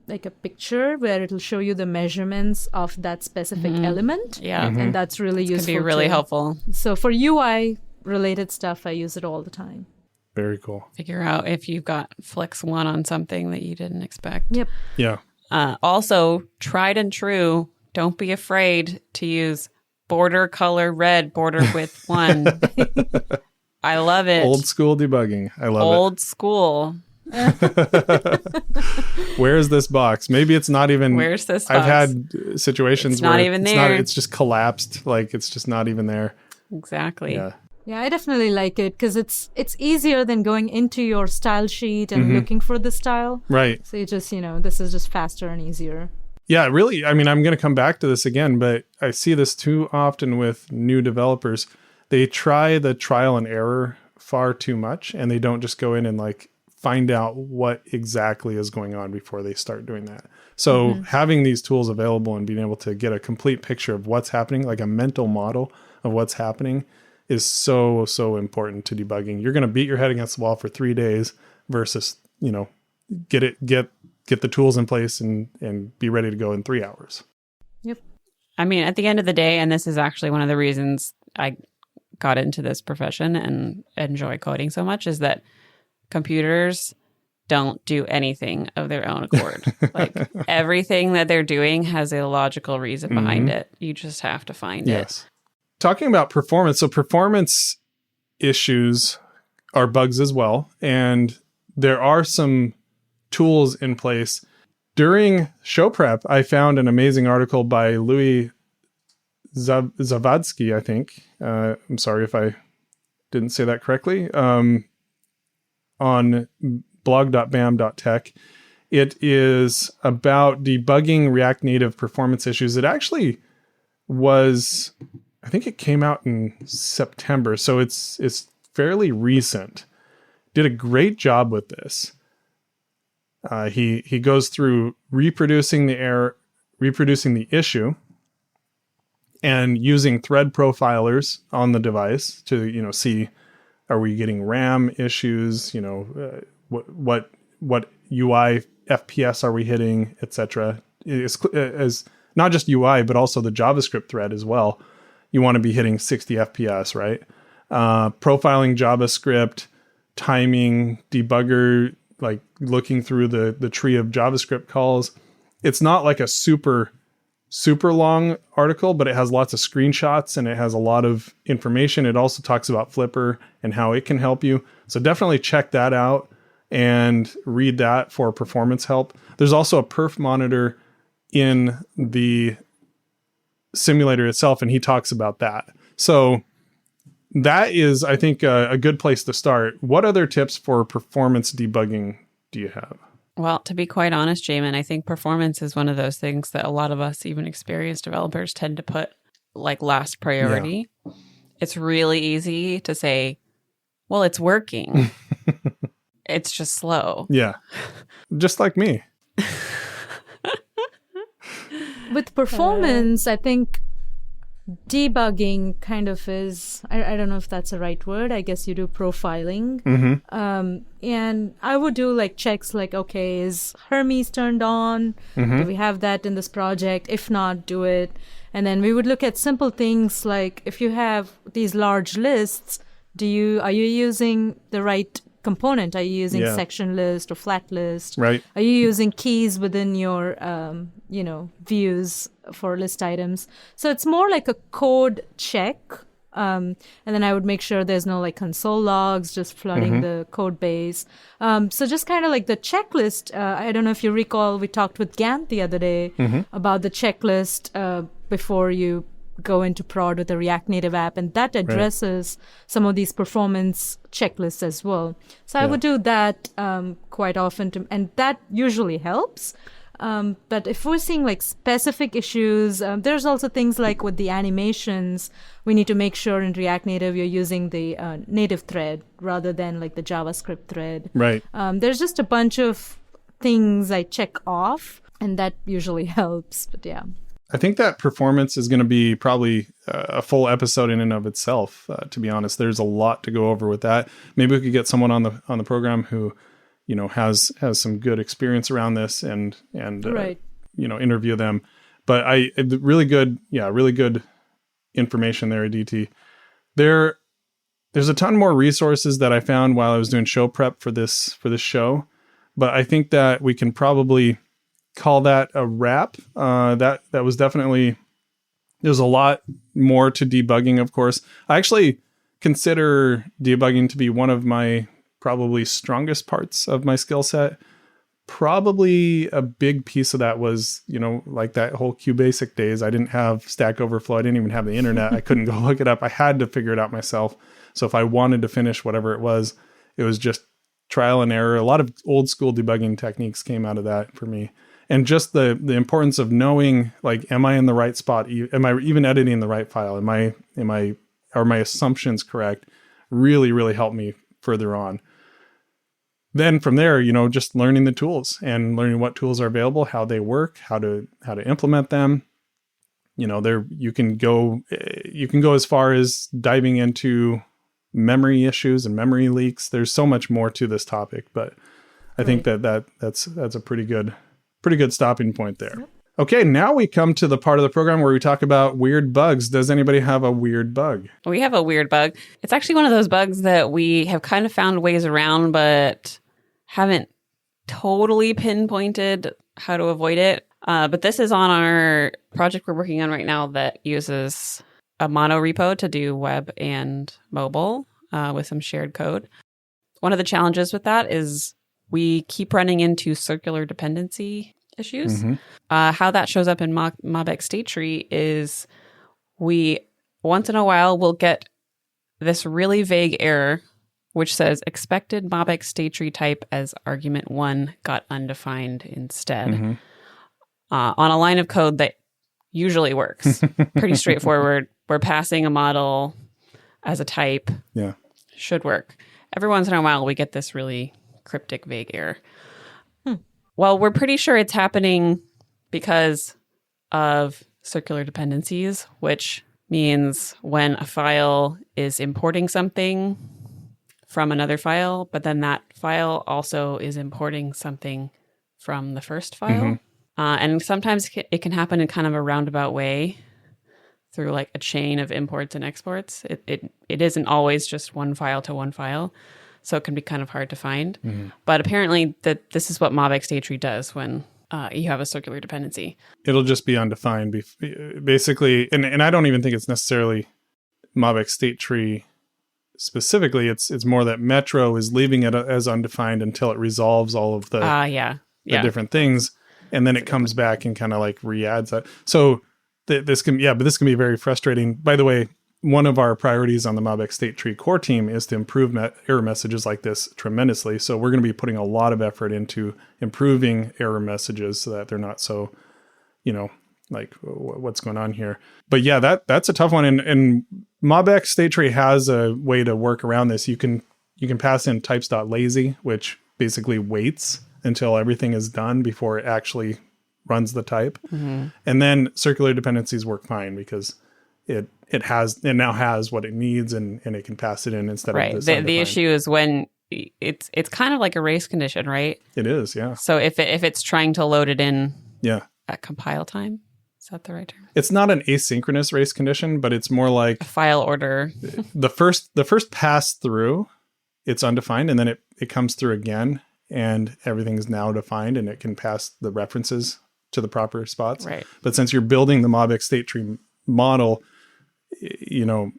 [SPEAKER 3] like a picture where it'll show you the measurements of that specific element.
[SPEAKER 4] Yeah.
[SPEAKER 3] And that's really
[SPEAKER 4] It
[SPEAKER 3] useful.
[SPEAKER 4] can be really
[SPEAKER 3] too.
[SPEAKER 4] helpful.
[SPEAKER 3] So for UI related stuff, I use it all the time.
[SPEAKER 2] Very cool.
[SPEAKER 4] Figure out if you've got Flex 1 on something that you didn't expect.
[SPEAKER 3] Yep.
[SPEAKER 2] Yeah.
[SPEAKER 4] Also, tried and true, don't be afraid to use border color red, border width 1. I love it.
[SPEAKER 2] Old school debugging. I love
[SPEAKER 4] Old school.
[SPEAKER 2] it. Where is this box? Maybe it's not even.
[SPEAKER 4] Where's this
[SPEAKER 2] I've
[SPEAKER 4] box?
[SPEAKER 2] had situations
[SPEAKER 4] It's
[SPEAKER 2] where
[SPEAKER 4] not even there.
[SPEAKER 2] it's just collapsed. Like it's just not even there.
[SPEAKER 4] Exactly.
[SPEAKER 2] Yeah.
[SPEAKER 3] Yeah, I definitely like it because it's easier than going into your style sheet and looking for the style.
[SPEAKER 2] Right.
[SPEAKER 3] So you just, this is just faster and easier.
[SPEAKER 2] Yeah, really. I mean, I'm going to come back to this again, but I see this too often with new developers. They try the trial and error far too much, and they don't just go in and like find out what exactly is going on before they start doing that. So having these tools available and being able to get a complete picture of what's happening, like a mental model of what's happening, is so, so important to debugging. You're going to beat your head against the wall for 3 days versus, get the tools in place and be ready to go in 3 hours.
[SPEAKER 3] Yep.
[SPEAKER 4] I mean, at the end of the day, and this is actually one of the reasons I got into this profession and enjoy coding so much, is that computers don't do anything of their own accord. Like everything that they're doing has a logical reason behind it. You just have to find it.
[SPEAKER 2] Talking about performance. So performance issues are bugs as well. And there are some tools in place. During show prep, I found an amazing article by Louis Zavadsky, I think. I'm sorry if I didn't say that correctly. On blog.bam.tech. It is about debugging React Native performance issues. It actually was, I think it came out in September, so it's fairly recent. Did a great job with this. He goes through reproducing the error, reproducing the issue, and using thread profilers on the device to see, are we getting RAM issues? What UI FPS are we hitting, etc. As not just UI, but also the JavaScript thread as well. You want to be hitting 60 FPS, right? Profiling JavaScript, timing, debugger, like looking through the tree of JavaScript calls. It's not like a super long article, but it has lots of screenshots and it has a lot of information. It also talks about Flipper and how it can help you. So definitely check that out and read that for performance help. There's also a perf monitor in the simulator itself, and he talks about that. So that is, I think, a good place to start. What other tips for performance debugging do you have?
[SPEAKER 4] Well, to be quite honest, Jamon, I think performance is one of those things that a lot of us, even experienced developers, tend to put like last priority. Yeah. It's really easy to say, well, it's working. It's just slow.
[SPEAKER 2] Yeah. Just like me.
[SPEAKER 3] With performance, I think debugging kind of is, I don't know if that's the right word. I guess you do profiling. And I would do like checks like, okay, is Hermes turned on? Do we have that in this project? If not, do it. And then we would look at simple things like if you have these large lists, are you using the right component? Are you using section list or flat list?
[SPEAKER 2] Right.
[SPEAKER 3] Are you using keys within your views for list items? So it's more like a code check. And then I would make sure there's no like console logs just flooding the code base. So just kind of like the checklist. I don't know if you recall, we talked with Gant the other day about the checklist before you go into prod with a React Native app, and that addresses some of these performance checklists as well. So I would do that quite often, and that usually helps. But if we're seeing like specific issues, there's also things like with the animations, we need to make sure in React Native you're using the native thread rather than like the JavaScript thread.
[SPEAKER 2] Right.
[SPEAKER 3] There's just a bunch of things I check off, and that usually helps. But yeah.
[SPEAKER 2] I think that performance is going to be probably a full episode in and of itself. To be honest, there's a lot to go over with that. Maybe we could get someone on the program who has some good experience around this and
[SPEAKER 3] Right.
[SPEAKER 2] interview them. But really good information there, DT. There's a ton more resources that I found while I was doing show prep for this show, but I think that we can probably call that a wrap. That was definitely, there's a lot more to debugging, of course. I actually consider debugging to be one of my probably strongest parts of my skill set. Probably a big piece of that was, like that whole QBasic days. I didn't have Stack Overflow. I didn't even have the internet. I couldn't go look it up. I had to figure it out myself. So if I wanted to finish whatever it was just trial and error. A lot of old school debugging techniques came out of that for me. And just the importance of knowing, like, am I in the right spot? Am I even editing the right file? Are my assumptions correct? Really, really helped me further on. Then from there, just learning the tools and learning what tools are available, how they work, how to implement them. You can go as far as diving into memory issues and memory leaks. There's so much more to this topic, but I think that's a pretty good stopping point there. Yep. Okay, now we come to the part of the program where we talk about weird bugs. Does anybody have a weird bug?
[SPEAKER 4] We have a weird bug. It's actually one of those bugs that we have kind of found ways around, but haven't totally pinpointed how to avoid it. But this is on our project we're working on right now that uses a mono repo to do web and mobile with some shared code. One of the challenges with that is we keep running into circular dependency issues. Mm-hmm. How that shows up in MobX state tree is we once in a while will get this really vague error which says expected MobX state tree type as argument 1 got undefined instead. Mm-hmm. On a line of code that usually works. Pretty straightforward. We're passing a model as a type.
[SPEAKER 2] Yeah.
[SPEAKER 4] Should work. Every once in a while we get this really cryptic vague error. Well, we're pretty sure it's happening because of circular dependencies, which means when a file is importing something from another file, but then that file also is importing something from the first file. Mm-hmm. And sometimes it can happen in kind of a roundabout way through like a chain of imports and exports. It isn't always just one file to one file. So it can be kind of hard to find. Mm-hmm. But apparently this is what MobX state tree does when you have a circular dependency.
[SPEAKER 2] It'll just be undefined. Basically, and I don't even think it's necessarily MobX state tree specifically. It's more that Metro is leaving it as undefined until it resolves all of the different things. And then it comes back and kind of like re-adds that. So this can be very frustrating. By the way, one of our priorities on the MobX state tree core team is to improve error messages like this tremendously. So we're going to be putting a lot of effort into improving error messages so that they're not so, like what's going on here. But yeah, that's a tough one. And MobX state tree has a way to work around this. You can pass in types.lazy, which basically waits until everything is done before it actually runs the type. Mm-hmm. And then circular dependencies work fine because it now has what it needs and it can pass it in instead of this.
[SPEAKER 4] The issue is when it's kind of like a race condition, right?
[SPEAKER 2] It is, yeah.
[SPEAKER 4] So if it's trying to load it in at compile time, is that the right term?
[SPEAKER 2] It's not an asynchronous race condition, but it's more like
[SPEAKER 4] a file order.
[SPEAKER 2] the first pass through, it's undefined, and then it comes through again and everything's now defined and it can pass the references to the proper spots.
[SPEAKER 4] Right.
[SPEAKER 2] But since you're building the MobX state tree model, in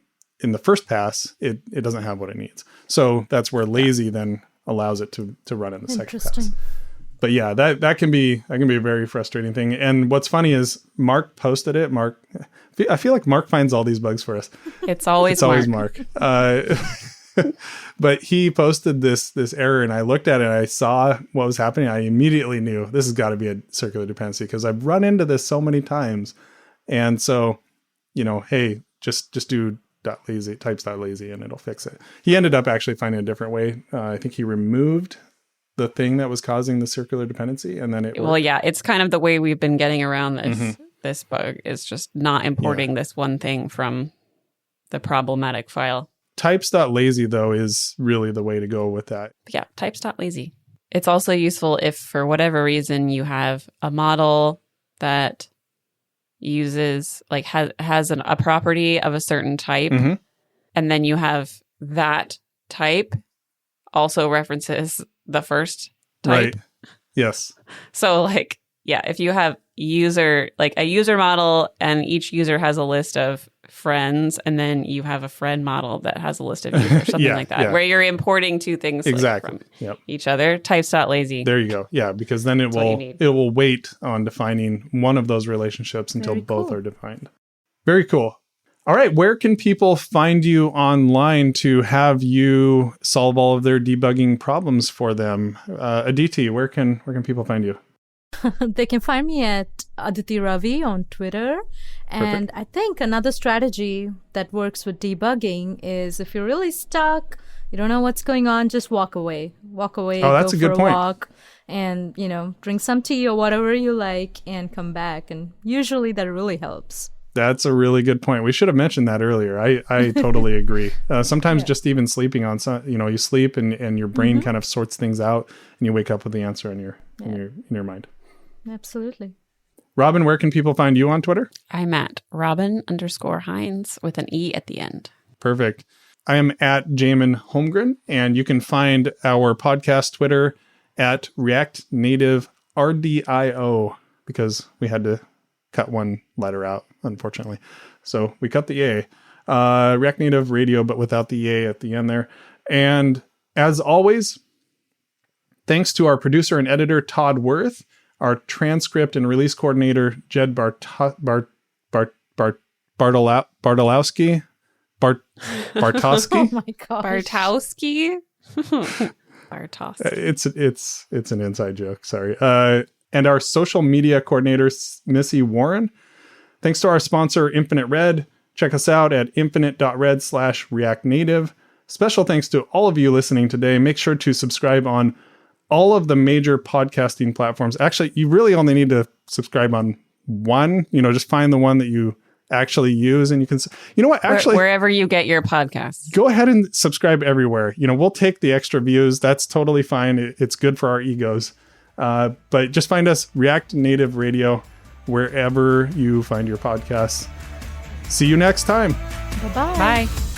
[SPEAKER 2] the first pass, it doesn't have what it needs. So that's where lazy then allows it to run in the second pass. But yeah, that can be a very frustrating thing. And what's funny is Mark posted it. Mark, I feel like Mark finds all these bugs for us.
[SPEAKER 4] It's always
[SPEAKER 2] Mark. But he posted this error and I looked at it and I saw what was happening. I immediately knew this has got to be a circular dependency because I've run into this so many times. And so, hey, just do types.lazy and it'll fix it. He ended up actually finding a different way. I think he removed the thing that was causing the circular dependency and then it worked.
[SPEAKER 4] Well, yeah, it's kind of the way we've been getting around this bug is just not importing this one thing from the problematic file.
[SPEAKER 2] Types.lazy though is really the way to go with that.
[SPEAKER 4] Yeah, types.lazy. it's also useful if for whatever reason you have a model that uses like has a property of a certain type, and then you have that type also references the first type.
[SPEAKER 2] Right. Yes.
[SPEAKER 4] So like, yeah, if you have a user model and each user has a list of friends, and then you have a friend model that has a list of users, something like that, where you're importing two things
[SPEAKER 2] exactly
[SPEAKER 4] from each other. Types.lazy.
[SPEAKER 2] There you go. Yeah, because then it will wait on defining one of those relationships until both are defined. Very cool. All right, where can people find you online to have you solve all of their debugging problems for them? Aditi, where can people find you?
[SPEAKER 3] They can find me at Aditi Ravi on Twitter. And
[SPEAKER 2] Perfect.
[SPEAKER 3] I think another strategy that works with debugging is if you're really stuck, you don't know what's going on, just walk away. Walk away,
[SPEAKER 2] that's
[SPEAKER 3] go
[SPEAKER 2] a good
[SPEAKER 3] for a
[SPEAKER 2] point.
[SPEAKER 3] walk, and, drink some tea or whatever you like and come back. And usually that really helps.
[SPEAKER 2] That's a really good point. We should have mentioned that earlier. I totally agree. Sometimes just even sleeping on you sleep and your brain kind of sorts things out and you wake up with the answer in your mind.
[SPEAKER 3] Absolutely.
[SPEAKER 2] Robin, where can people find you on Twitter?
[SPEAKER 4] I'm at Robin_Hines with an E at the end.
[SPEAKER 2] Perfect. I am at Jamon Holmgren, and you can find our podcast Twitter at React Native RDIO, because we had to cut one letter out, unfortunately. So we cut the A. React Native Radio, but without the A at the end there. And as always, thanks to our producer and editor, Todd Worth, our transcript and release coordinator, Jed Bartolowski. Bartowski.
[SPEAKER 3] Oh my gosh.
[SPEAKER 4] Bartowski? Bartowski.
[SPEAKER 2] It's an inside joke, sorry. And our social media coordinator, Missy Warren. Thanks to our sponsor, Infinite Red. Check us out at infinite.red/React Native. Special thanks to all of you listening today. Make sure to subscribe on all of the major podcasting platforms. Actually, you really only need to subscribe on one. Just find the one that you actually use, and you can. You know what? Actually,
[SPEAKER 4] wherever you get your podcasts,
[SPEAKER 2] go ahead and subscribe everywhere. We'll take the extra views. That's totally fine. It's good for our egos. But just find us React Native Radio wherever you find your podcasts. See you next time.
[SPEAKER 3] Bye-bye.
[SPEAKER 4] Bye.